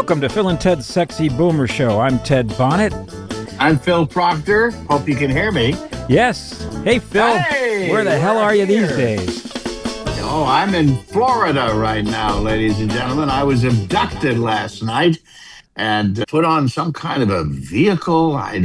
Welcome to Phil and Ted's Sexy Boomer Show. I'm Ted Bonnet. I'm Phil Proctor. Hope you can hear me. Yes. Hey, Phil. Hey, where the hell are you these days? Oh, I'm in Florida right now, ladies and gentlemen. I was abducted last night and put on some kind of a vehicle. I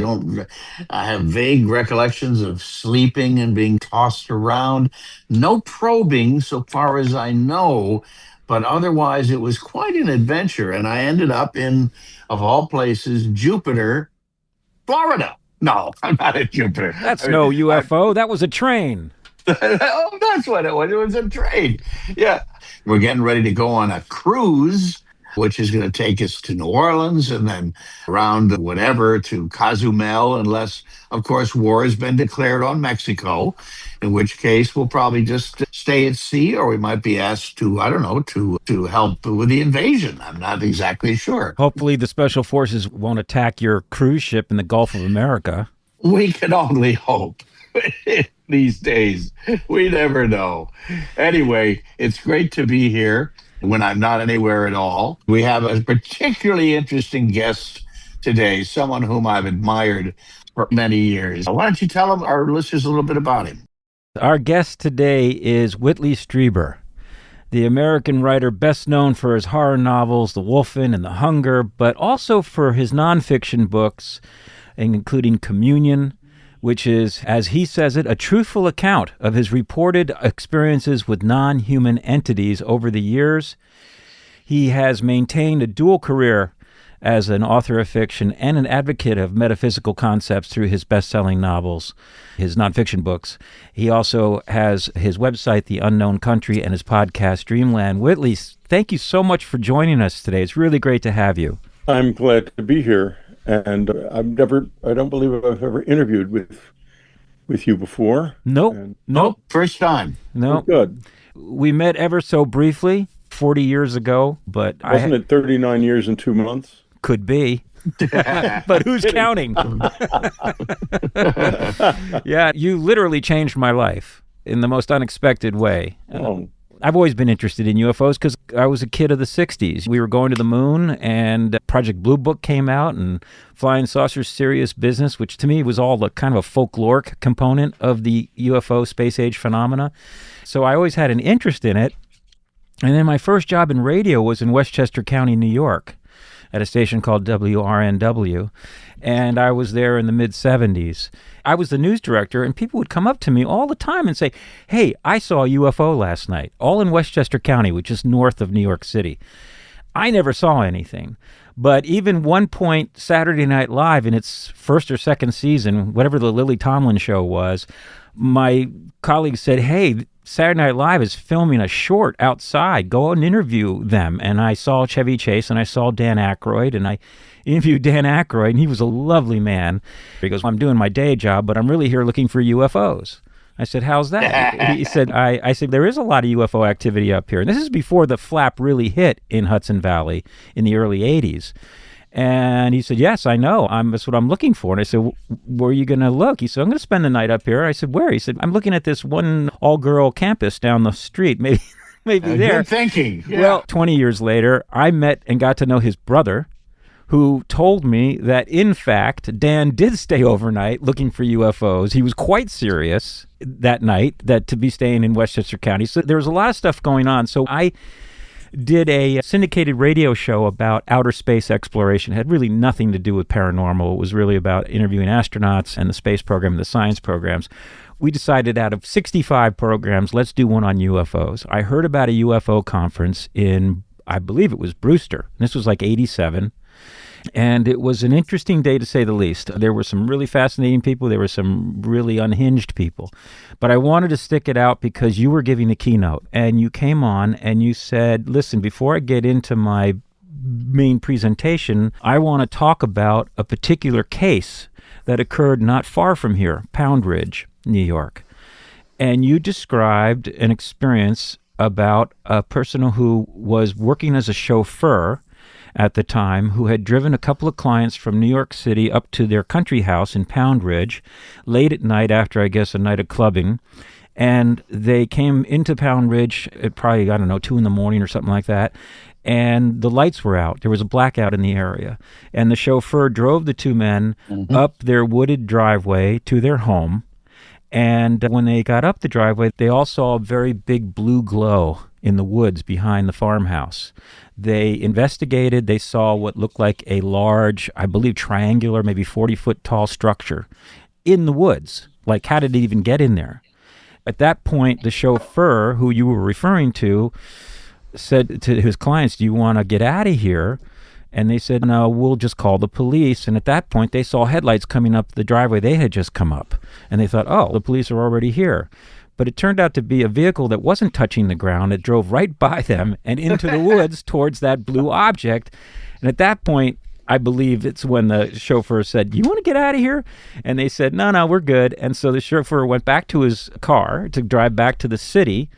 have vague recollections of sleeping and being tossed around. No probing so far as I know, but otherwise it was quite an adventure. And I ended up in, of all places, Jupiter, Florida. No, I'm not at Jupiter. That's no UFO. That was a train. Oh, that's what it was. It was a train. Yeah. We're getting ready to go on a cruise, which is going to take us to New Orleans and then around whatever to Cozumel, unless, of course, war has been declared on Mexico, in which case we'll probably just stay at sea, or we might be asked to, I don't know, to help with the invasion. I'm not exactly sure. Hopefully the special forces won't attack your cruise ship in the Gulf of America. We can only hope. These days, we never know. Anyway, it's great to be here when I'm not anywhere at all. We have a particularly interesting guest today, someone whom I've admired for many years. Why don't you tell our listeners a little bit about him? Our guest today is Whitley Strieber, the American writer best known for his horror novels, The Wolfen and The Hunger, but also for his nonfiction books, including Communion, which is, as he says it, a truthful account of his reported experiences with non-human entities over the years. He has maintained a dual career as an author of fiction and an advocate of metaphysical concepts through his best-selling novels, his nonfiction books. He also has his website, The Unknown Country, and his podcast, Dreamland. Whitley, thank you so much for joining us today. It's really great to have you. I'm glad to be here. And I don't believe I've ever interviewed with you before. Nope. First time. Nope. Good. We met ever so briefly 40 years ago, but Wasn't it 39 years and 2 months? Could be. But who's counting? Yeah, you literally changed my life in the most unexpected way. Oh. I've always been interested in UFOs because I was a kid of the 60s. We were going to the moon, and Project Blue Book came out, and Flying Saucers Serious Business, which to me was all the kind of a folkloric component of the UFO space age phenomena. So I always had an interest in it. And then my first job in radio was in Westchester County, New York, at a station called WRNW, and I was there in the mid-'70s. I was the news director, and people would come up to me all the time and say, hey, I saw a UFO last night, all in Westchester County, which is north of New York City. I never saw anything. But even one point, Saturday Night Live, in its first or second season, whatever the Lily Tomlin show was, my colleagues said, hey, Saturday Night Live is filming a short outside. Go and interview them. And I saw Chevy Chase and I saw Dan Aykroyd, and I interviewed Dan Aykroyd, and he was a lovely man. He goes, I'm doing my day job, but I'm really here looking for UFOs. I said, how's that? He said, I said, there is a lot of UFO activity up here. And this is before the flap really hit in Hudson Valley in the early 80s. And he said, yes, I know. That's what I'm looking for. And I said, where are you going to look? He said, I'm going to spend the night up here. I said, where? He said, I'm looking at this one all-girl campus down the street. Maybe there. Good thinking. Yeah. Well, 20 years later, I met and got to know his brother, who told me that, in fact, Dan did stay overnight looking for UFOs. He was quite serious that night to be staying in Westchester County. So there was a lot of stuff going on. So I did a syndicated radio show about outer space exploration. It had really nothing to do with paranormal. It was really about interviewing astronauts and the space program and the science programs. We decided out of 65 programs, let's do one on UFOs. I heard about a UFO conference in, I believe it was Brewster. This was like 87. And it was an interesting day, to say the least. There were some really fascinating people. There were some really unhinged people. But I wanted to stick it out because you were giving the keynote. And you came on and you said, listen, before I get into my main presentation, I want to talk about a particular case that occurred not far from here, Pound Ridge, New York. And you described an experience about a person who was working as a chauffeur at the time, who had driven a couple of clients from New York City up to their country house in Pound Ridge late at night after, I guess, a night of clubbing. And they came into Pound Ridge at probably, 2 in the morning or something like that. and the lights were out. There was a blackout in the area. And the chauffeur drove the two men up their wooded driveway to their home. And when they got up the driveway, they all saw a very big blue glow in the woods behind the farmhouse. They investigated. They saw what looked like a large, I believe, triangular, maybe 40-foot tall structure in the woods. Like, how did it even get in there? At that point, the chauffeur, who you were referring to, said to his clients, "Do you want to get out of here?" And they said, "No, we'll just call the police." And at that point, they saw headlights coming up the driveway they had just come up. And they thought, "Oh, the police are already here." But it turned out to be a vehicle that wasn't touching the ground. It drove right by them and into the woods towards that blue object. And at that point, I believe it's when the chauffeur said, "You want to get out of here?" And they said, No, we're good." And so the chauffeur went back to his car to drive back to the city.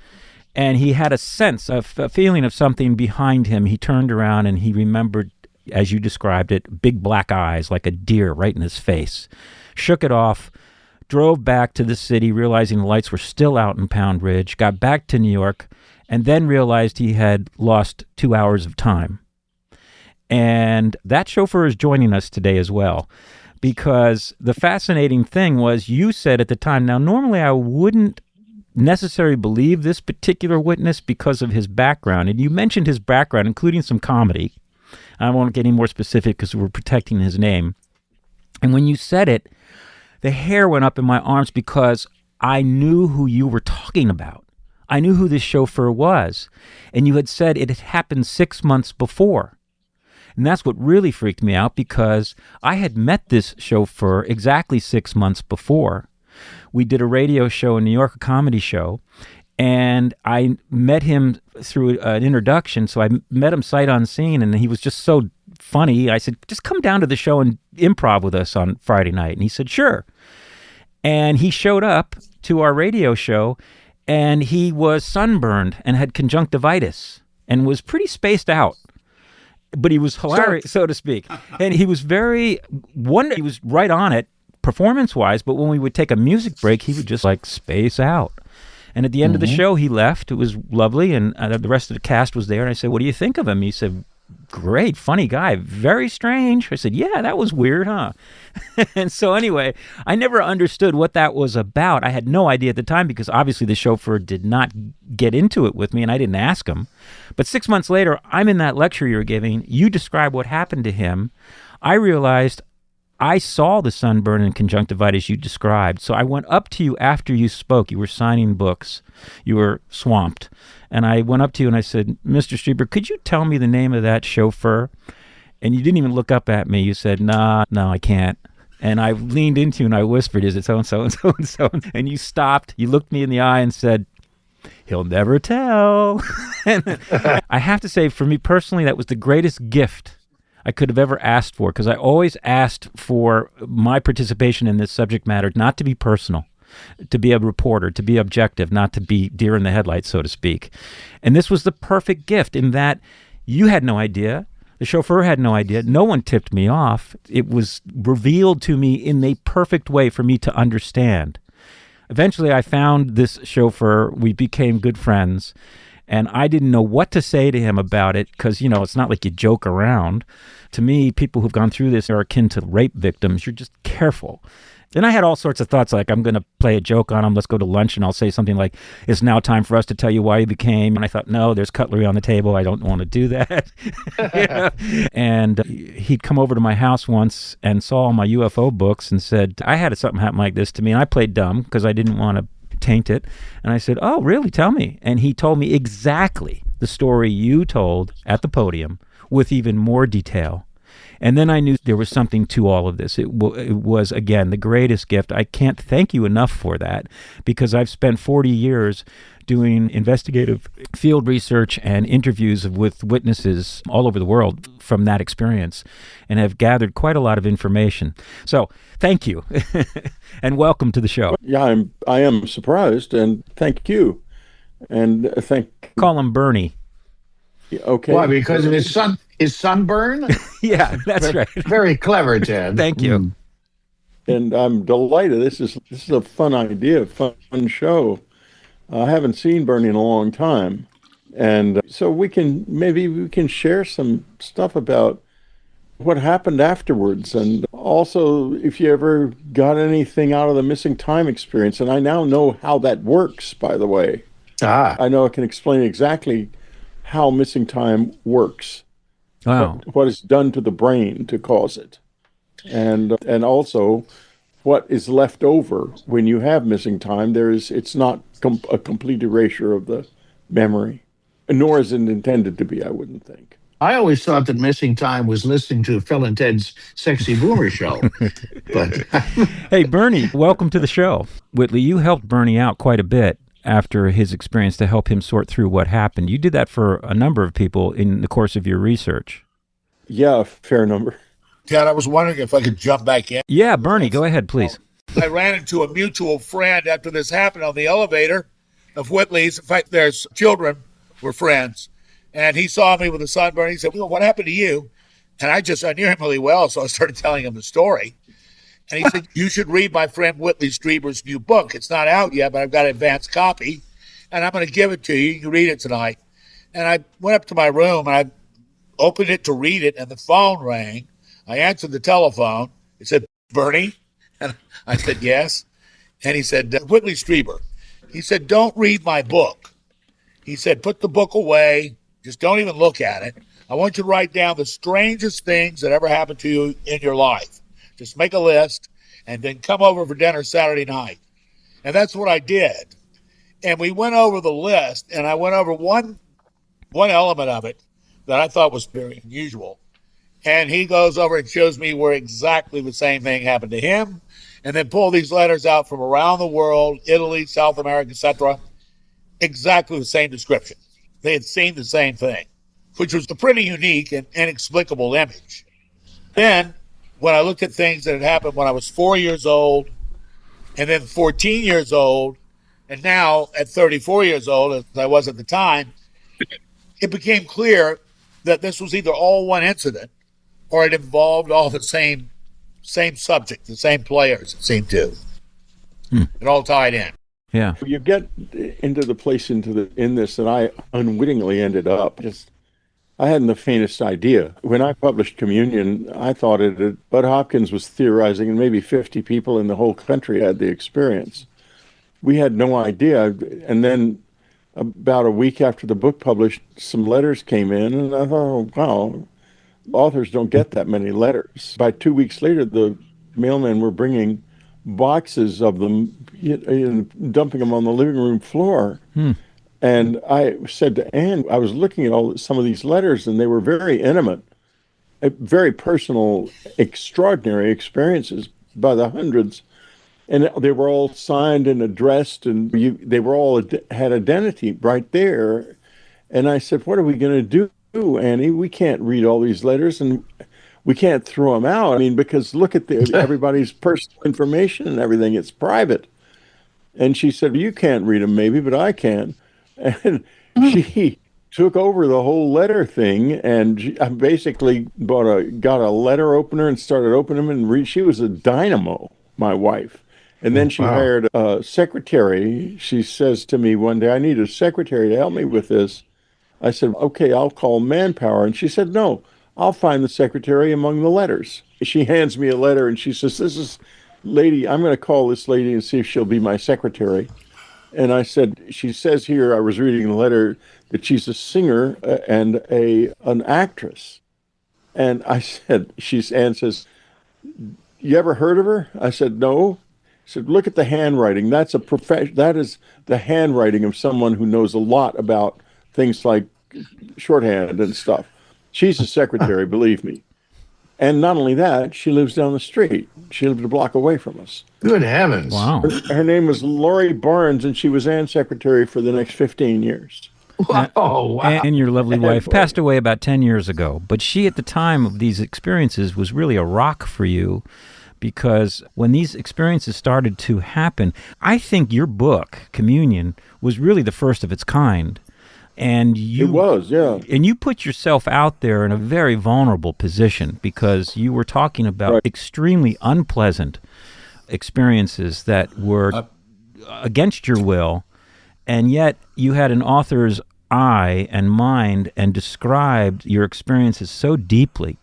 And he had a sense of a feeling of something behind him. He turned around and he remembered, as you described it, big black eyes like a deer right in his face. Shook it off, drove back to the city, realizing the lights were still out in Pound Ridge, got back to New York, and then realized he had lost 2 hours of time. And that chauffeur is joining us today as well, because the fascinating thing was you said at the time, now normally I wouldn't necessarily believe this particular witness because of his background. And you mentioned his background, including some comedy. I won't get any more specific because we're protecting his name. And when you said it, the hair went up in my arms because I knew who you were talking about. I knew who this chauffeur was. And you had said it had happened 6 months before. And that's what really freaked me out, because I had met this chauffeur exactly 6 months before. We did a radio show in New York, a comedy show, and I met him through an introduction. So I met him sight unseen, and he was just so funny. I said, "Just come down to the show and improv with us on Friday night." And he said, "Sure." And he showed up to our radio show, and he was sunburned and had conjunctivitis and was pretty spaced out. But he was hilarious, so to speak. And he was he was right on it performance-wise, but when we would take a music break, he would just like space out. And at the end of the show, he left. It was lovely, and the rest of the cast was there. And I said, "What do you think of him?" He said, "Great, funny guy, very strange." I said, "Yeah, that was weird, huh?" And so anyway, I never understood what that was about. I had no idea at the time, because obviously the chauffeur did not get into it with me, and I didn't ask him. But 6 months later, I'm in that lecture you were giving. You describe what happened to him. I realized I saw the sunburn and conjunctivitis you described. So I went up to you after you spoke. You were signing books. You were swamped. And I went up to you and I said, "Mr. Strieber, could you tell me the name of that chauffeur?" And you didn't even look up at me. You said, No, I can't." And I leaned into you and I whispered, "Is it so-and-so and so-and-so?" And you stopped. You looked me in the eye and said, "He'll never tell." And I have to say, for me personally, that was the greatest gift I could have ever asked for, because I always asked for my participation in this subject matter not to be personal, to be a reporter, to be objective, not to be deer in the headlights, so to speak. And this was the perfect gift in that you had no idea. The chauffeur had no idea. No one tipped me off. It was revealed to me in a perfect way for me to understand. Eventually, I found this chauffeur. We became good friends. And I didn't know what to say to him about it because, it's not like you joke around. To me, people who've gone through this are akin to rape victims. You're just careful. And I had all sorts of thoughts like, I'm going to play a joke on him. Let's go to lunch and I'll say something like, "It's now time for us to tell you why you became." And I thought, no, there's cutlery on the table. I don't want to do that. And he'd come over to my house once and saw all my UFO books and said, "I had something happen like this to me." And I played dumb because I didn't want to taint it. And I said, "Oh, really? Tell me." And he told me exactly the story you told at the podium with even more detail. And then I knew there was something to all of this. It was, again, the greatest gift. I can't thank you enough for that, because I've spent 40 years doing investigative field research and interviews with witnesses all over the world from that experience, and have gathered quite a lot of information. So thank you, and welcome to the show. Yeah, I am surprised, and thank you. And Call him Bernie. Okay. Why? Because of his sunburn? Yeah, that's right. Very clever, Ted. Thank you. And I'm delighted. This is a fun idea, fun show. I haven't seen Bernie in a long time, And so maybe we can share some stuff about what happened afterwards. And also, if you ever got anything out of the missing time experience, and I now know how that works, by the way. I know I can explain exactly how missing time works. Wow. What is done to the brain to cause it. And also what is left over when you have missing time. It's not a complete erasure of the memory, nor is it intended to be, I wouldn't think. I always thought that missing time was listening to Phil and Ted's Sexy Boomer show. But Hey, Bernie, welcome to the show. Whitley, you helped Bernie out quite a bit after his experience to help him sort through what happened. You did that for a number of people in the course of your research. Yeah, a fair number. Ted, I was wondering if I could jump back in. Yeah, Bernie, go ahead, please. I ran into a mutual friend after this happened on the elevator of Whitley's. In fact, their children were friends. And he saw me with a sunburn. He said, well, what happened to you? And I knew him really well, so I started telling him the story. And he said, you should read my friend Whitley Strieber's new book. It's not out yet, but I've got an advanced copy, and I'm going to give it to you. You can read it tonight. And I went up to my room, and I opened it to read it, and the phone rang. I answered the telephone. It said, Bernie? And I said, yes. And he said, Whitley Strieber. He said, don't read my book. He said, put the book away. Just don't even look at it. I want you to write down the strangest things that ever happened to you in your life. Just make a list and then come over for dinner Saturday night. And that's what I did. And we went over the list, and I went over one element of it that I thought was very unusual. And he goes over and shows me where exactly the same thing happened to him, and then pull these letters out from around the world, Italy, South America, etc. Exactly the same description. They had seen the same thing, which was a pretty unique and inexplicable image. Then, when I looked at things that had happened when I was 4 years old, and then 14 years old, and now at 34 years old, as I was at the time, it became clear that this was either all one incident or it involved all the same subject, the same players, it seemed to. It all tied in. Yeah. You get into the place in this that I unwittingly ended up. I hadn't the faintest idea. When I published Communion, I thought Bud Hopkins was theorizing, and maybe 50 people in the whole country had the experience. We had no idea. And then about a week after the book published, some letters came in, and I thought, oh, wow, authors don't get that many letters. By 2 weeks later, the mailmen were bringing boxes of them, dumping them on the living room floor. And I said to Anne, I was looking at some of these letters, and they were very intimate, very personal, extraordinary experiences by the hundreds. And they were all signed and addressed, and they were all had identity right there. And I said, what are we going to do, Annie? We can't read all these letters, and we can't throw them out. I mean, because look at everybody's personal information and everything. It's private. And she said, you can't read them maybe, but I can. And she took over the whole letter thing, and I basically got a letter opener and started opening them and read. She was a dynamo, my wife. And then she hired a secretary. She says to me one day, I need a secretary to help me with this. I said, okay, I'll call Manpower. And she said, no, I'll find the secretary among the letters. She hands me a letter, and she says, this is lady, I'm going to call this lady and see if she'll be my secretary. And I said, she says here, I was reading the letter, that she's a singer and an actress. And I said, Anne says, you ever heard of her? I said, no. She said, look at the handwriting. That is the handwriting of someone who knows a lot about things like shorthand and stuff. She's a secretary, believe me. And not only that, she lives down the street. She lived a block away from us. Good heavens. Wow. Her name was Lori Barnes, and she was Anne's secretary for the next 15 years. Oh, wow. And your lovely wife passed away about 10 years ago. But she, at the time of these experiences, was really a rock for you, because when these experiences started to happen, I think your book, Communion, was really the first of its kind. And it was, yeah. And you put yourself out there in a very vulnerable position, because you were talking about extremely unpleasant experiences that were against your will, and yet you had an author's eye and mind and described your experiences so deeply.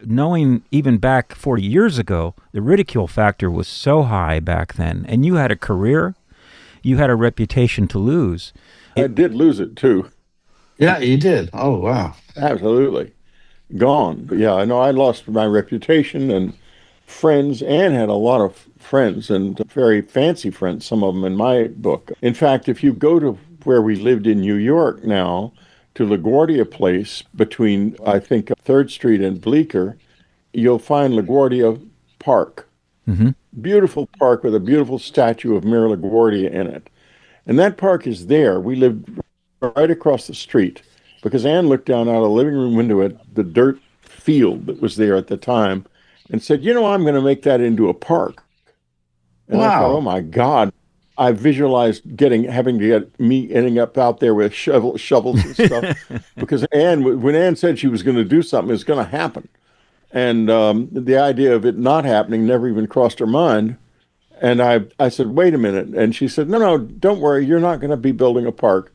Knowing even back 40 years ago, the ridicule factor was so high back then, and you had a career, you had a reputation to lose. I did lose it too. Yeah, you did. Oh, wow. Absolutely. Gone. But yeah, I know I lost my reputation and friends, and had a lot of friends, and very fancy friends, some of them in my book. In fact, if you go to where we lived in New York now, to LaGuardia Place between, I think, 3rd Street and Bleecker, you'll find LaGuardia Park. Mm-hmm. Beautiful park with a beautiful statue of Mayor LaGuardia in it. And that park is there. We lived right across the street because Anne looked down out of the living room window at the dirt field that was there at the time and said, I'm going to make that into a park. And I thought, oh my God. I visualized having to get me ending up out there with shovels and stuff because when Anne said she was going to do something, it's going to happen. And the idea of it not happening never even crossed her mind. And I said, wait a minute. And she said, no, don't worry. You're not going to be building a park.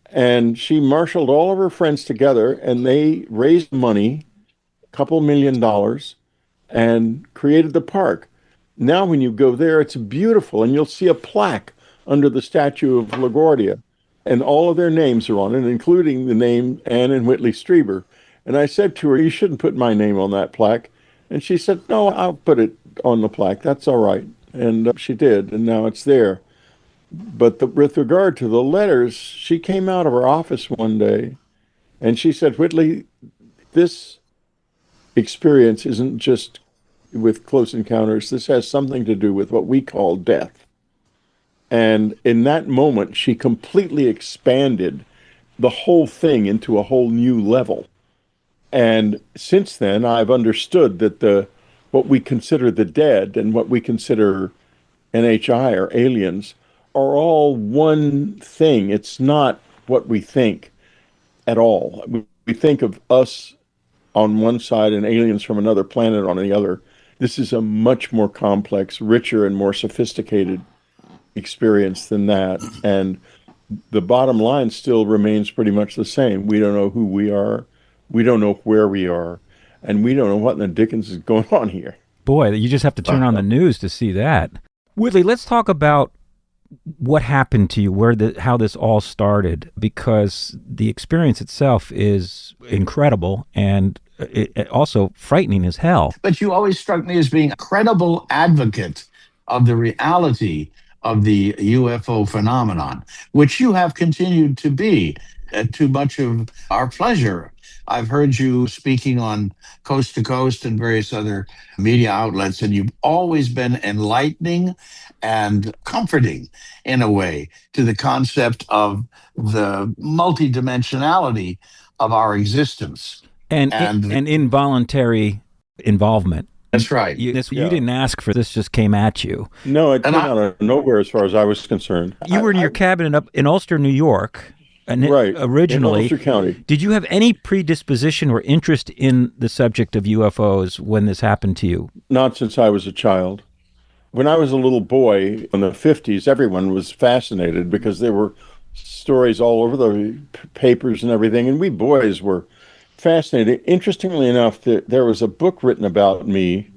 And she marshaled all of her friends together, and they raised money, a couple $1 million, and created the park. Now, when you go there, it's beautiful, and you'll see a plaque under the statue of LaGuardia, and all of their names are on it, including the name Anne and Whitley Strieber. And I said to her, you shouldn't put my name on that plaque. And she said, no, I'll put it on the plaque. That's all right. And she did, and now it's there. But with regard to the letters, she came out of her office one day, and she said, Whitley, this experience isn't just with Close Encounters. This has something to do with what we call death. And in that moment, she completely expanded the whole thing into a whole new level. And since then, I've understood that what we consider the dead and what we consider NHI or aliens are all one thing. It's not what we think at all. We think of us on one side and aliens from another planet on the other. This is a much more complex, richer, and more sophisticated experience than that. And the bottom line still remains pretty much the same. We don't know who we are. We don't know where we are. And we don't know what in the dickens is going on here. Boy, you just have to turn on the news to see that. Whitley, let's talk about what happened to you, how this all started, because the experience itself is incredible and it also frightening as hell. But you always struck me as being a credible advocate of the reality of the UFO phenomenon, which you have continued to be, to much of our pleasure. I've heard you speaking on Coast to Coast and various other media outlets, and you've always been enlightening and comforting in a way to the concept of the multidimensionality of our existence. And involuntary involvement. That's right. You didn't ask for this, just came at you. No, it came out of nowhere as far as I was concerned. You were in your cabin up in Ulster, New York, right, originally. In Ulster County. Did you have any predisposition or interest in the subject of UFOs when this happened to you? Not since I was a child. When I was a little boy in the 50s, everyone was fascinated because there were stories all over the papers and everything, and we boys were fascinated. Interestingly enough, there was a book written about me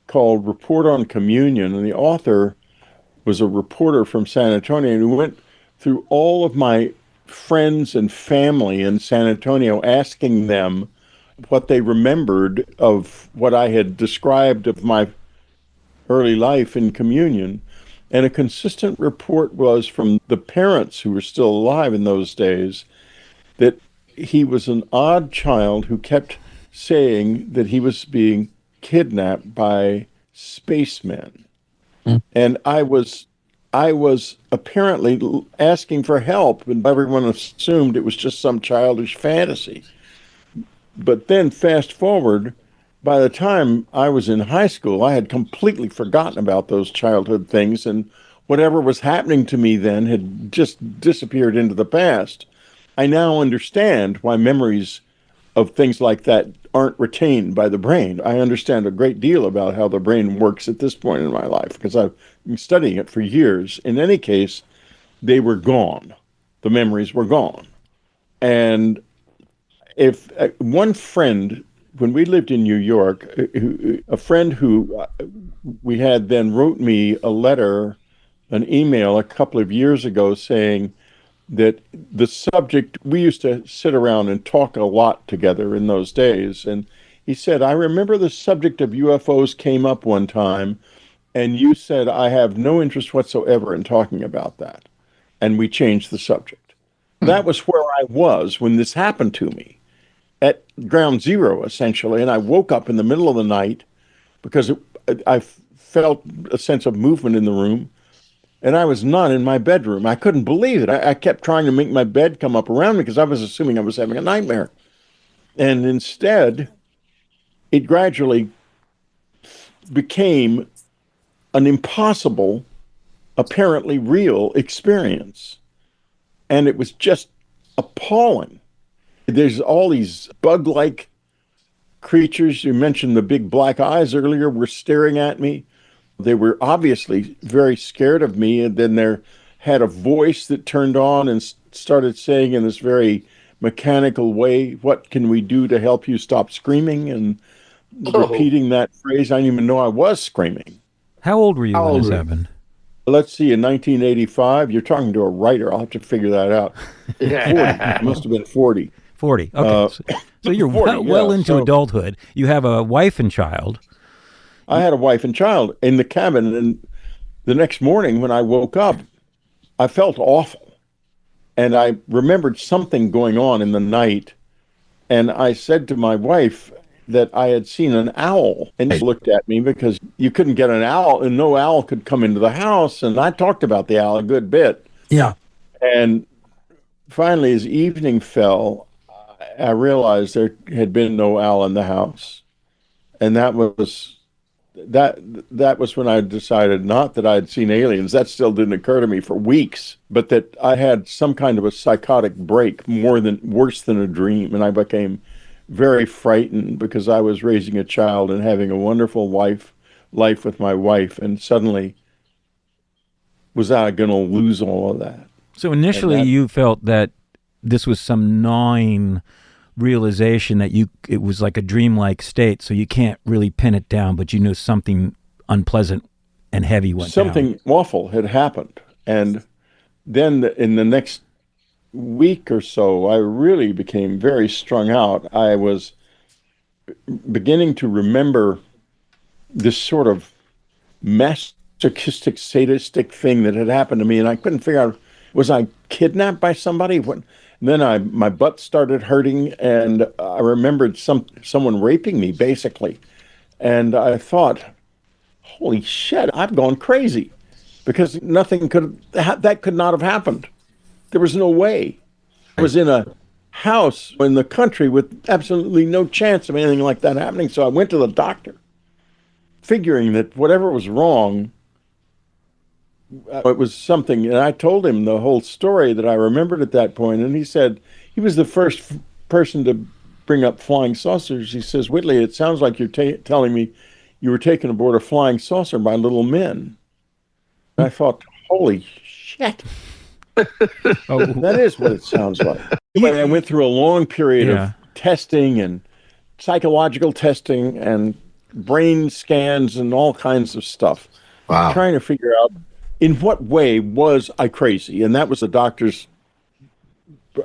called Report on Communion, and the author was a reporter from San Antonio, and who went through all of my friends and family in San Antonio, asking them what they remembered of what I had described of my early life in communion. And a consistent report was from the parents who were still alive in those days that he was an odd child who kept saying that he was being kidnapped by spacemen. And I was apparently asking for help, and everyone assumed it was just some childish fantasy. But then fast forward, by the time I was in high school, I had completely forgotten about those childhood things, and whatever was happening to me then had just disappeared into the past. I now understand why memories of things like that aren't retained by the brain. I understand a great deal about how the brain works at this point in my life because I've been studying it for years. In any case, they were gone. The memories were gone. And if one friend, when we lived in New York, a friend who we had then wrote me a letter, an email a couple of years ago saying that the subject, we used to sit around and talk a lot together in those days. And he said, I remember the subject of UFOs came up one time, and you said, I have no interest whatsoever in talking about that. And we changed the subject. That was where I was when this happened to me, at ground zero, essentially. And I woke up in the middle of the night because I felt a sense of movement in the room. And I was not in my bedroom. I couldn't believe it. I kept trying to make my bed come up around me because I was assuming I was having a nightmare. And instead, it gradually became an impossible, apparently real experience. And it was just appalling. There's all these bug-like creatures. You mentioned the big black eyes earlier were staring at me. They were obviously very scared of me, and then there had a voice that turned on and started saying in this very mechanical way, what can we do to help you stop screaming? And repeating that phrase, I didn't even know I was screaming. How old were you when this happened? Let's see, in 1985, you're talking to a writer. I'll have to figure that out. 40. It must have been 40. 40, okay. So you're 40, well into adulthood. You have a wife and child. I had a wife and child in the cabin, and the next morning when I woke up, I felt awful. And I remembered something going on in the night, and I said to my wife that I had seen an owl, and she looked at me because you couldn't get an owl, and no owl could come into the house, and I talked about the owl a good bit. Yeah. And finally, as evening fell, I realized there had been no owl in the house, and that was when I decided not that I had seen aliens. That still didn't occur to me for weeks, but that I had some kind of a psychotic break, worse than a dream, and I became very frightened because I was raising a child and having a wonderful life with my wife, and suddenly was I going to lose all of that? So initially, you felt that this was some gnawing realization that it was like a dreamlike state, so you can't really pin it down, but you knew something unpleasant and heavy went down. Something awful had happened. And then in the next week or so, I really became very strung out. I was beginning to remember this sort of masochistic, sadistic thing that had happened to me, and I couldn't figure out, was I kidnapped by somebody? Then my butt started hurting, and I remembered someone raping me, basically. And I thought, holy shit, I've gone crazy, because that could not have happened. There was no way. I was in a house in the country with absolutely no chance of anything like that happening. So I went to the doctor, figuring that whatever was wrong, it was something. And I told him the whole story that I remembered at that point. And he said, he was the first person to bring up flying saucers. He says, Whitley, it sounds like you're telling me you were taken aboard a flying saucer by little men. And I thought, holy shit. That is what it sounds like. I went through a long period of testing and psychological testing and brain scans and all kinds of stuff. Wow. Trying to figure out in what way was I crazy. And that was the doctor's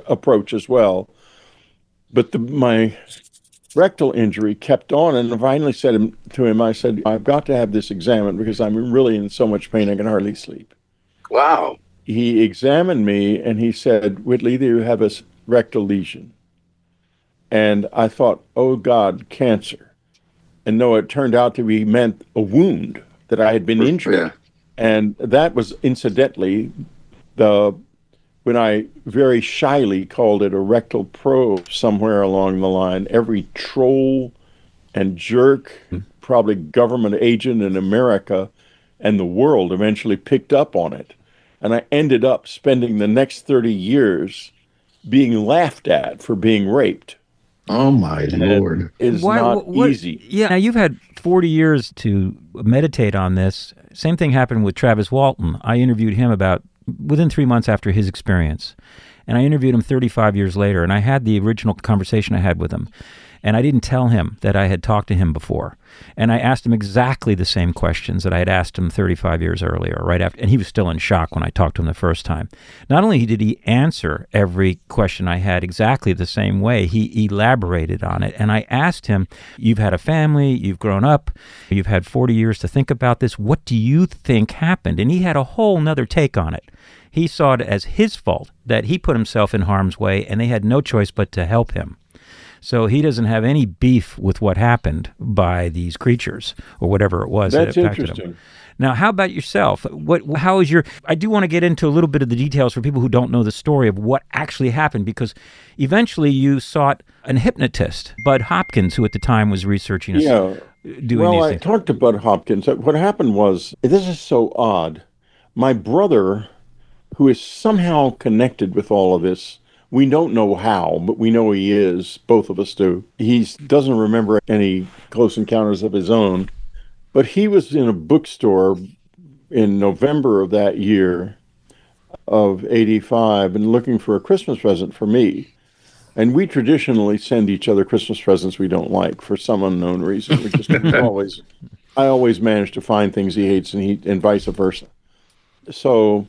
approach as well. But my rectal injury kept on, and I finally said to him, I said, I've got to have this examined because I'm really in so much pain I can hardly sleep. Wow. He examined me and he said, Whitley, you have a rectal lesion. And I thought, oh God, cancer. And no, it turned out to be meant a wound that I had been injured. Yeah. And that was incidentally when I very shyly called it a rectal probe somewhere along the line. Every troll and jerk, probably government agent in America and the world eventually picked up on it. And I ended up spending the next 30 years being laughed at for being raped. Oh, my Lord. It's not easy. Yeah, now you've had 40 years to meditate on this. Same thing happened with Travis Walton. I interviewed him within 3 months after his experience. And I interviewed him 35 years later, and I had the original conversation I had with him. And I didn't tell him that I had talked to him before. And I asked him exactly the same questions that I had asked him 35 years earlier, right after. And he was still in shock when I talked to him the first time. Not only did he answer every question I had exactly the same way, he elaborated on it. And I asked him, you've had a family, you've grown up, you've had 40 years to think about this. What do you think happened? And he had a whole nother take on it. He saw it as his fault that he put himself in harm's way, and they had no choice but to help him. So he doesn't have any beef with what happened by these creatures or whatever it was That's that impacted interesting. him. Now, how about yourself? How is your? I do want to get into a little bit of the details for people who don't know the story of what actually happened, because eventually you sought an hypnotist, Bud Hopkins, who at the time was researching doing well, these I things. talked to Bud Hopkins. What happened was, this is so odd. My brother, who is somehow connected with all of this, we don't know how, but we know he is. Both of us do. He doesn't remember any close encounters of his own, but he was in a bookstore in November of that year of 85 and looking for a Christmas present for me. And we traditionally send each other Christmas presents we don't like for some unknown reason. We just I always manage to find things he hates and vice versa. So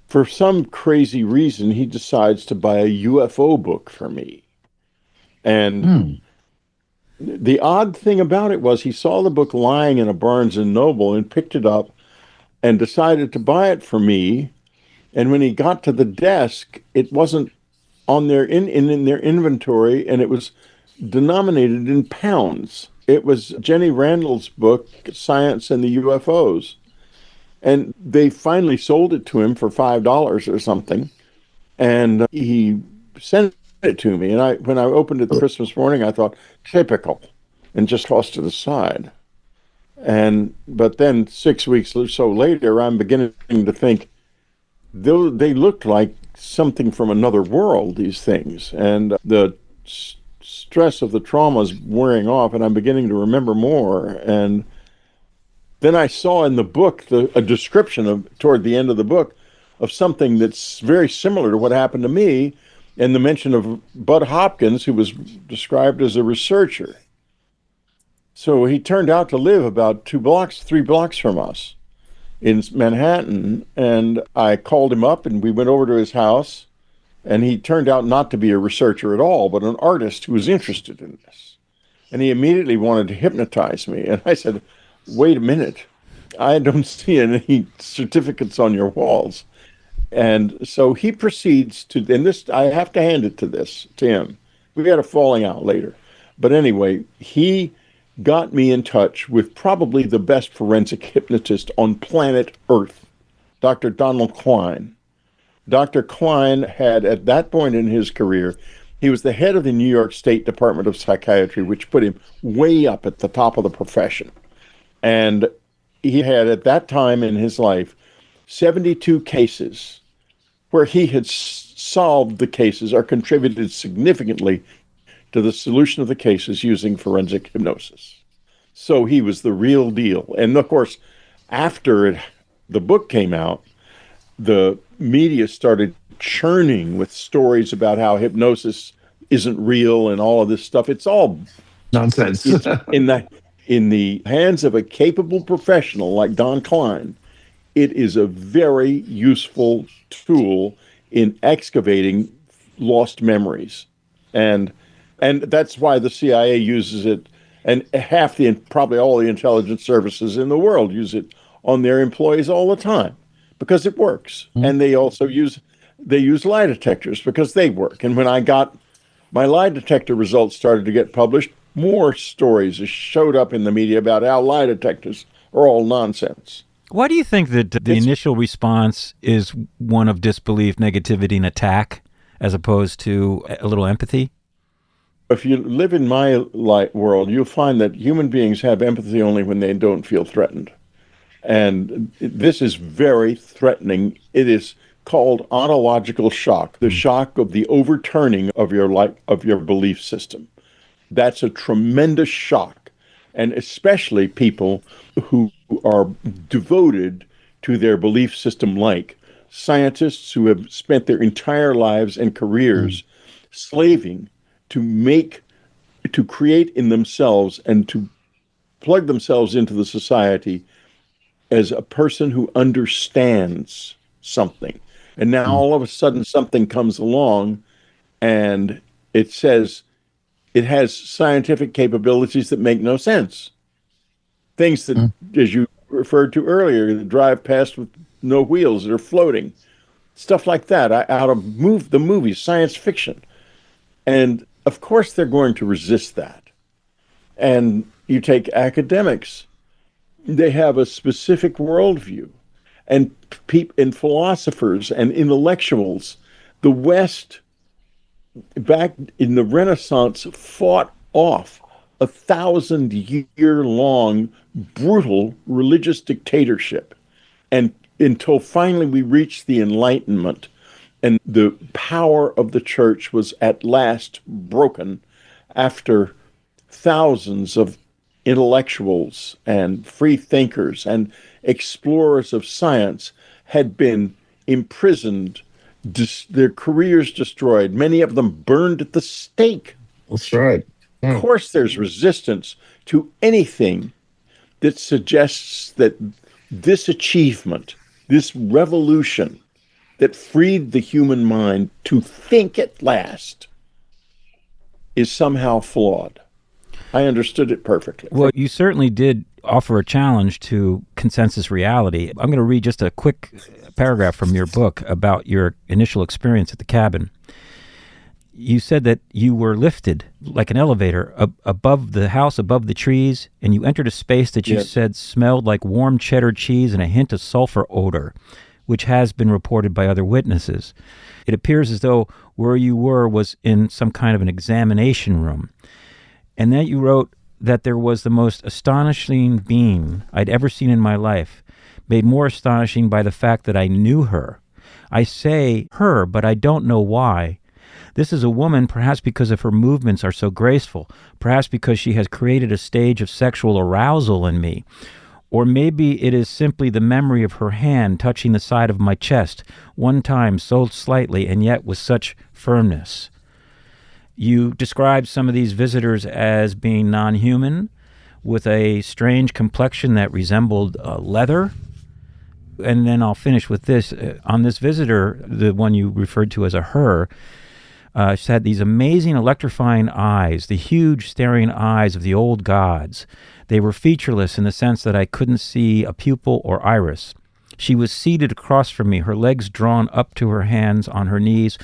for some crazy reason, he decides to buy a UFO book for me. And the odd thing about it was he saw the book lying in a Barnes & Noble and picked it up and decided to buy it for me. And when he got to the desk, it wasn't on their in their inventory, and it was denominated in pounds. It was Jenny Randall's book, Science and the UFOs. And they finally sold it to him for $5 or something. And he sent it to me. And when I opened it the Christmas morning, I thought, typical, and just tossed it aside. But then 6 weeks or so later, I'm beginning to think, they looked like something from another world, these things. And the stress of the trauma is wearing off, and I'm beginning to remember more. And then I saw in the book a description toward the end of the book of something that's very similar to what happened to me, and the mention of Bud Hopkins, who was described as a researcher. So he turned out to live about 3 blocks from us in Manhattan, and I called him up and we went over to his house, and he turned out not to be a researcher at all, but an artist who was interested in this. And he immediately wanted to hypnotize me. And I said, wait a minute, I don't see any certificates on your walls. And so he proceeds to, and this, I have to hand it to him. We had a falling out later. But anyway, he got me in touch with probably the best forensic hypnotist on planet Earth, Dr. Donald Klein. Dr. Klein had, at that point in his career, he was the head of the New York State Department of Psychiatry, which put him way up at the top of the profession. And he had, at that time in his life, 72 cases where he had solved the cases or contributed significantly to the solution of the cases using forensic hypnosis. So he was the real deal. And of course, after the book came out, the media started churning with stories about how hypnosis isn't real and all of this stuff. It's all nonsense. It's in the hands of a capable professional like Don Klein, it is a very useful tool in excavating lost memories. And that's why the CIA uses it, and probably all the intelligence services in the world use it on their employees all the time because it works. Mm-hmm. And they also use lie detectors because they work. And when I got my lie detector results started to get published, more stories showed up in the media about how lie detectors are all nonsense. Why do you think that the initial response is one of disbelief, negativity, and attack, as opposed to a little empathy? If you live in my world, you'll find that human beings have empathy only when they don't feel threatened. And this is very threatening. It is called ontological shock, the shock of the overturning of your belief system. That's a tremendous shock, and especially people who are devoted to their belief system, like scientists who have spent their entire lives and careers slaving to create in themselves and to plug themselves into the society as a person who understands something. And now all of a sudden something comes along and it says it has scientific capabilities that make no sense. Things that, as you referred to earlier, that drive past with no wheels, that are floating. Stuff like that out of the movies, science fiction. And of course they're going to resist that. And you take academics, they have a specific worldview. And philosophers and intellectuals, the West, back in the Renaissance, fought off 1,000-year-long brutal religious dictatorship. And until finally we reached the Enlightenment, and the power of the church was at last broken after thousands of intellectuals and free thinkers and explorers of science had been imprisoned, their careers destroyed, many of them burned at the stake. That's right. Of course, there's resistance to anything that suggests that this achievement, this revolution that freed the human mind to think at last, is somehow flawed. I understood it perfectly. Well, you certainly did offer a challenge to consensus reality. I'm going to read just a quick paragraph from your book about your initial experience at the cabin. You said that you were lifted like an elevator above the house, above the trees, and you entered a space that you said smelled like warm cheddar cheese and a hint of sulfur odor, which has been reported by other witnesses. It appears as though where you were was in some kind of an examination room. And then you wrote that there was the most astonishing being I'd ever seen in my life, made more astonishing by the fact that I knew her. I say her, but I don't know why. This is a woman, perhaps because of her movements are so graceful, perhaps because she has created a stage of sexual arousal in me. Or maybe it is simply the memory of her hand touching the side of my chest, one time so slightly and yet with such firmness. You described some of these visitors as being non-human, with a strange complexion that resembled leather. And then I'll finish with this. On this visitor, the one you referred to as a her, she had these amazing electrifying eyes, the huge staring eyes of the old gods. They were featureless in the sense that I couldn't see a pupil or iris. She was seated across from me, her legs drawn up to her hands on her knees.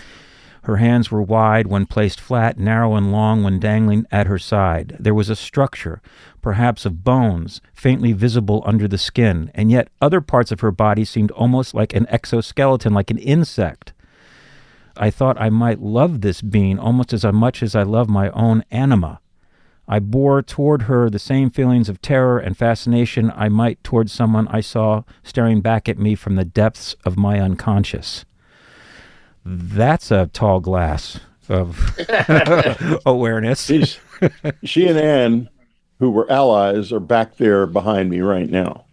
Her hands were wide when placed flat, narrow and long when dangling at her side. There was a structure, perhaps of bones, faintly visible under the skin, and yet other parts of her body seemed almost like an exoskeleton, like an insect. I thought I might love this being almost as much as I love my own anima. I bore toward her the same feelings of terror and fascination I might toward someone I saw staring back at me from the depths of my unconscious. That's a tall glass of awareness. She and Anne, who were allies, are back there behind me right now.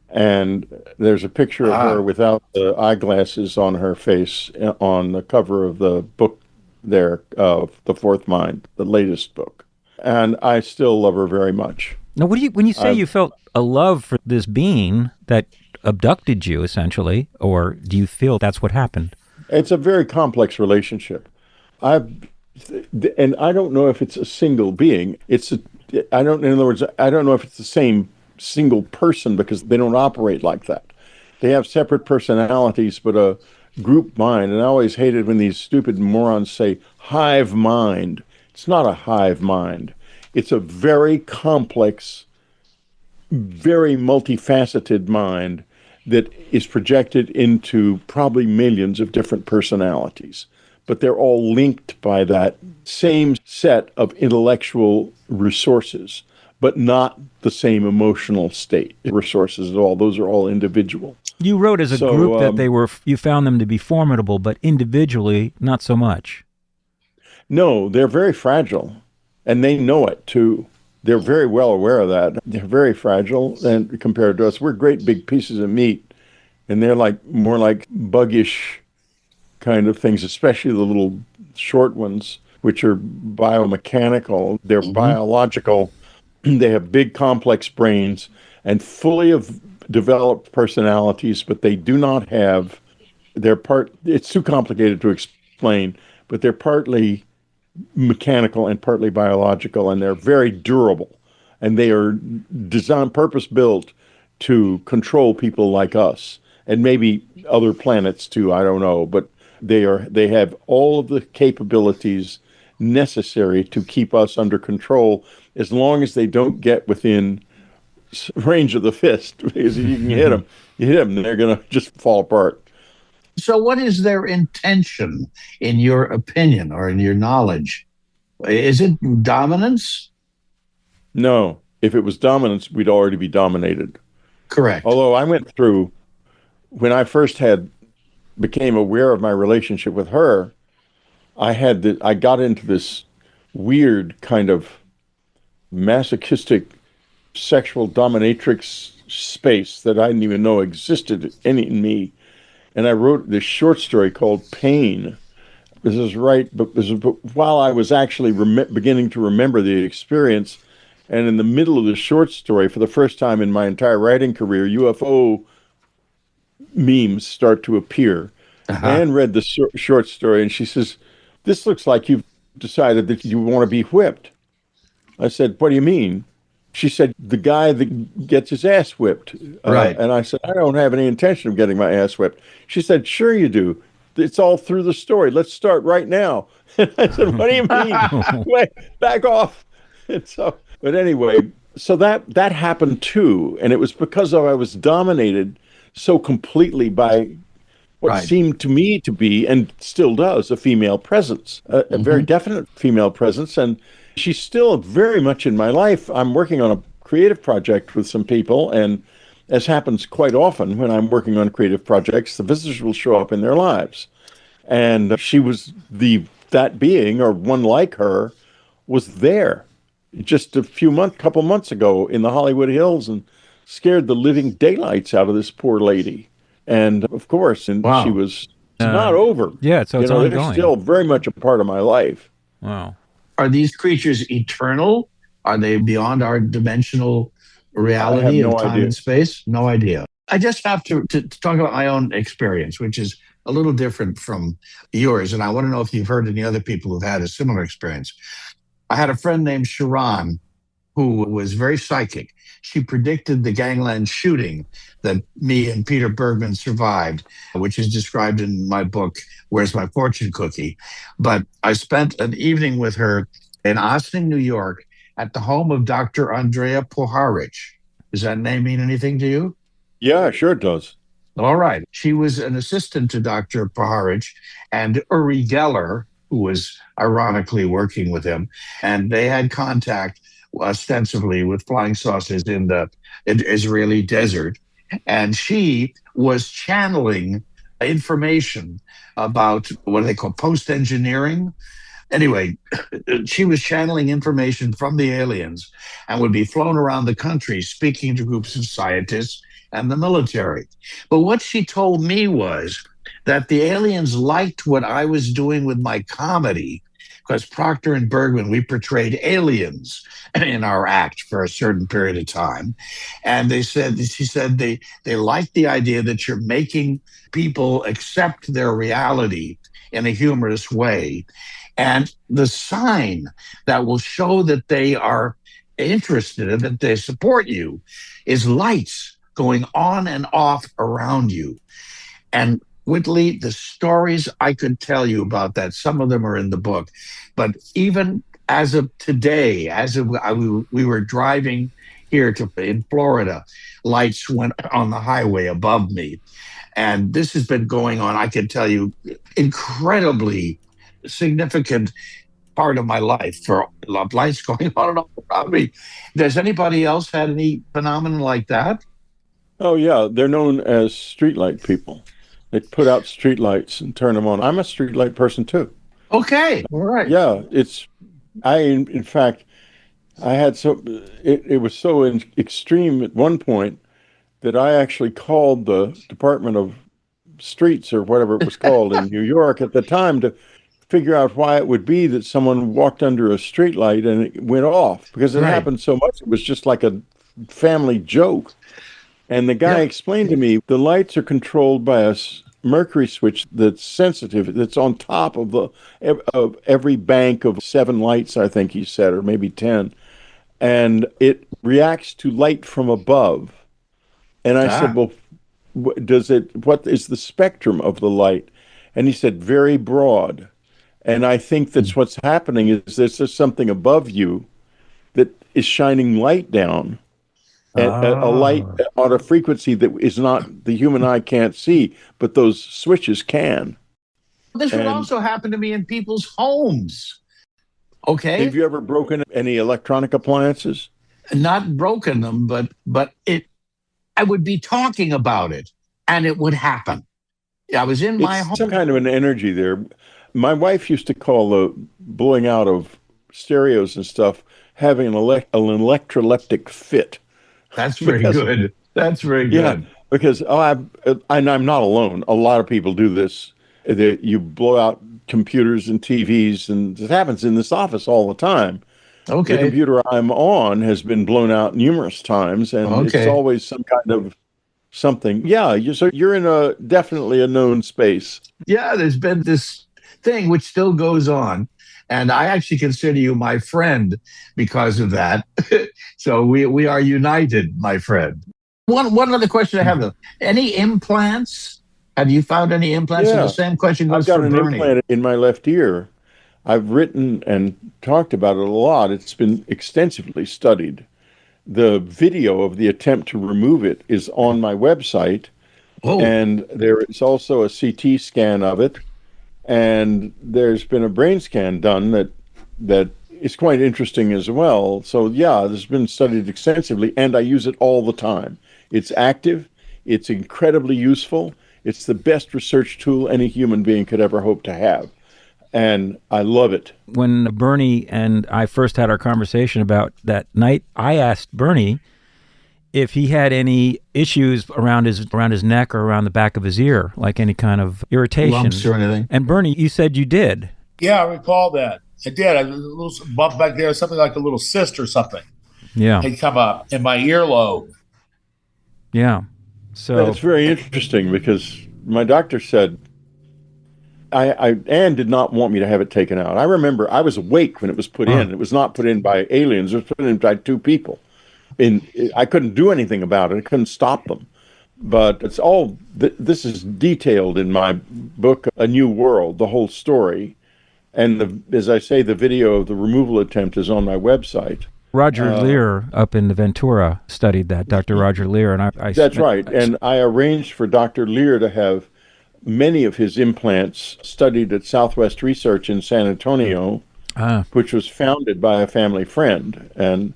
And there's a picture of her without the eyeglasses on her face on the cover of the book there, of The Fourth Mind, the latest book. And I still love her very much. Now, when you say you felt a love for this being that abducted you, essentially, or do you feel that's what happened? It's a very complex relationship. And I don't know if it's a single being. In other words, I don't know if it's the same single person because they don't operate like that. They have separate personalities, but a group mind. And I always hated when these stupid morons say hive mind. It's not a hive mind. It's a very complex, very multifaceted mind that is projected into probably millions of different personalities, but they're all linked by that same set of intellectual resources, but not the same emotional state resources at all. Those are all individual. You wrote as a group that you found them to be formidable, but individually, not so much. No, they're very fragile, and they know it too. They're very well aware of that. They're very fragile, and compared to us, we're great big pieces of meat and they're like more like buggish kind of things, especially the little short ones, which are biomechanical. They're biological. They have big, complex brains and fully of developed personalities, but they do not have it's too complicated to explain, but they're partly mechanical and partly biological, and they're very durable. And they are designed, purpose built to control people like us and maybe other planets too. I don't know, but they have all of the capabilities necessary to keep us under control as long as they don't get within range of the fist, because you can hit them, and they're going to just fall apart. So, what is their intention, in your opinion or in your knowledge? Is it dominance? No. If it was dominance, we'd already be dominated. Correct. Although I went through, when I first became aware of my relationship with her, I got into this weird kind of masochistic sexual dominatrix space that I didn't even know existed in me. And I wrote this short story called Pain. This is right, but while I was actually beginning to remember the experience, and in the middle of the short story, for the first time in my entire writing career, UFO memes start to appear. Anne read the short story, and she says, "This looks like you've decided that you want to be whipped." I said, "What do you mean?" She said, "The guy that gets his ass whipped." Right. And I said, "I don't have any intention of getting my ass whipped." She said, "Sure you do. It's all through the story. Let's start right now." And I said, "What do you mean? Wait, back off." And so, but anyway, so that happened too. And it was because I was dominated so completely by what seemed to me to be, and still does, a female presence, a very definite female presence. And she's still very much in my life. I'm working on a creative project with some people, and as happens quite often when I'm working on creative projects, the visitors will show up in their lives. And she was that being, or one like her, was there just a couple months ago in the Hollywood Hills and scared the living daylights out of this poor lady. And of course, she was not over. Yeah, so it's ongoing. They're still very much a part of my life. Wow. Are these creatures eternal? Are they beyond our dimensional reality of time and space? No idea. I just have to talk about my own experience, which is a little different from yours. And I want to know if you've heard any other people who've had a similar experience. I had a friend named Sharon who was very psychic. She predicted the gangland shooting that me and Peter Bergman survived, which is described in my book, Where's My Fortune Cookie? But I spent an evening with her in Austin, New York, at the home of Dr. Andrea Puharich. Does that name mean anything to you? Yeah, sure it does. All right. She was an assistant to Dr. Puharich and Uri Geller, who was ironically working with him. And they had contact ostensibly with flying saucers in the Israeli desert. And she was channeling information about what they call post-engineering. Anyway, she was channeling information from the aliens and would be flown around the country speaking to groups of scientists and the military. But what she told me was that the aliens liked what I was doing with my comedy, because Proctor and Bergman, we portrayed aliens in our act for a certain period of time. And she said they liked the idea that you're making people accept their reality in a humorous way. And the sign that will show that they are interested and that they support you is lights going on and off around you. And Whitley, the stories I could tell you about that, some of them are in the book. But even as of today, we were driving here in Florida, lights went on the highway above me. And this has been going on, I can tell you, incredibly significant part of my life for lights going on and on around me. Does anybody else had any phenomenon like that? Oh, yeah. They're known as streetlight people. They put out streetlights and turn them on. I'm a streetlight person, too. Okay. All right. Yeah. In fact, I had it was so extreme at one point that I actually called the Department of Streets or whatever it was called in New York at the time to figure out why it would be that someone walked under a streetlight and it went off, because it happened so much. It was just like a family joke. And the guy explained to me the lights are controlled by a mercury switch that's sensitive, that's on top of every bank of 7 lights, I think he said, or maybe 10. And it reacts to light from above. And I said, well, what is the spectrum of the light? And he said, very broad. And I think that's what's happening is there's something above you that is shining light down, a light on a frequency that is not, the human eye can't see, but those switches can. This would also happen to me in people's homes. Okay. Have you ever broken any electronic appliances? Not broken them, but I would be talking about it and it would happen. I was in my home. Some kind of an energy there. My wife used to call the blowing out of stereos and stuff having an electroleptic fit. That's very good. That's very good. Yeah, because and I'm not alone. A lot of people do this. You blow out computers and TVs, and it happens in this office all the time. Okay. The computer I'm on has been blown out numerous times, and it's always some kind of something. Yeah, you're in definitely a known space. Yeah, there's been this thing which still goes on, and I actually consider you my friend because of that. So we are united, my friend. One other question I have though: any implants? Have you found any implants? Yeah. And the same question goes I've got for an Bernie. implant in my left ear. I've written and talked about it a lot. It's been extensively studied. The video of the attempt to remove it is on my website. Oh. And there is also a CT scan of it. And there's been a brain scan done that is quite interesting as well. So yeah, this has been studied extensively, and I use it all the time. It's active. It's incredibly useful. It's the best research tool any human being could ever hope to have. And I love it. When Bernie and I first had our conversation about that night, I asked Bernie if he had any issues around his neck or around the back of his ear, like any kind of irritation. Lumps or anything. And Bernie, you said you did. Yeah, I recall that. I did. A little bump back there, something like a little cyst or something. Yeah. Had come up in my earlobe. Yeah. So that's very interesting because my doctor said, Anne did not want me to have it taken out. I remember I was awake when it was put in. It was not put in by aliens. It was put in by 2 people. I couldn't do anything about it. I couldn't stop them. But it's all, this is detailed in my book, A New World, the whole story. And as I say, the video of the removal attempt is on my website. Roger Lear up in the Ventura studied that, Dr. Roger Lear. And That's right. And I arranged for Dr. Lear to have many of his implants studied at Southwest Research in San Antonio, which was founded by a family friend. And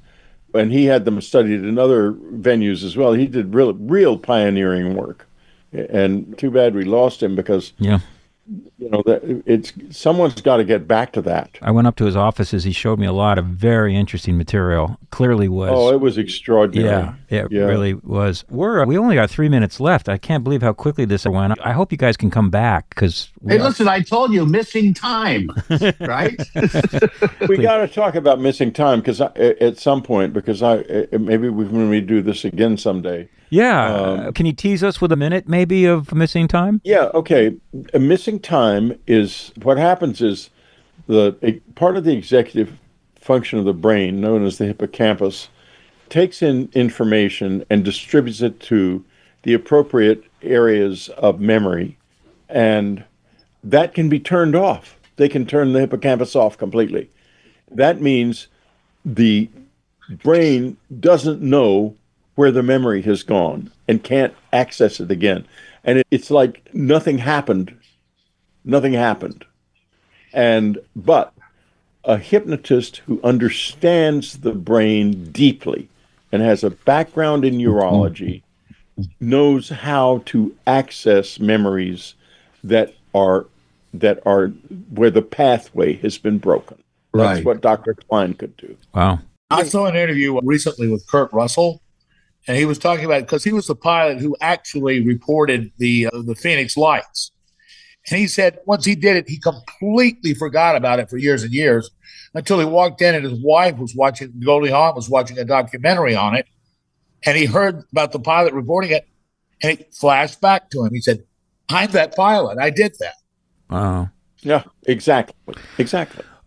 he had them studied in other venues as well. He did real pioneering work. And too bad we lost him because someone's got to get back to that. I went up to his offices. He showed me a lot of very interesting material. Clearly was. Oh, it was extraordinary. Yeah, it really was. We only got 3 minutes left. I can't believe how quickly this went. I hope you guys can come back because. Hey, listen, I told you, missing time, right? We got to talk about missing time because at some point, because maybe when we do this again someday. Yeah. Can you tease us with a minute maybe of missing time? Yeah, okay. A missing time is what happens is part of the executive function of the brain, known as the hippocampus, takes in information and distributes it to the appropriate areas of memory. And that can be turned off. They can turn the hippocampus off completely. That means the brain doesn't know where the memory has gone and can't access it again. And it's like nothing happened. Nothing happened. But a hypnotist who understands the brain deeply and has a background in neurology knows how to access memories that are where the pathway has been broken. That's what Dr. Klein could do. Wow. I saw an interview recently with Kurt Russell, And he was talking about, because he was the pilot who actually reported the Phoenix lights. And he said once he did it, he completely forgot about it for years and years until he walked in and his wife was watching, Goldie Hawn was watching a documentary on it. And he heard about the pilot reporting it, and it flashed back to him. He said, I'm that pilot. I did that. Wow. Yeah, exactly.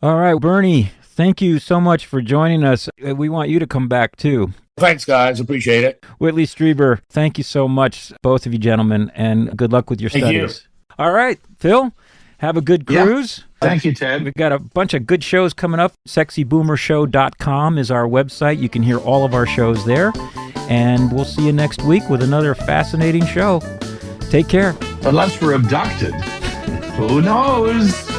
All right, Bernie, thank you so much for joining us. We want you to come back, too. Thanks, guys. Appreciate it. Whitley Strieber, thank you so much, both of you gentlemen, and good luck with your Thank studies. All right, Phil, have a good cruise. Yeah. Thank you, Ted. We've got a bunch of good shows coming up. SexyBoomerShow.com is our website. You can hear all of our shows there. And we'll see you next week with another fascinating show. Take care. Unless we're abducted. Who knows?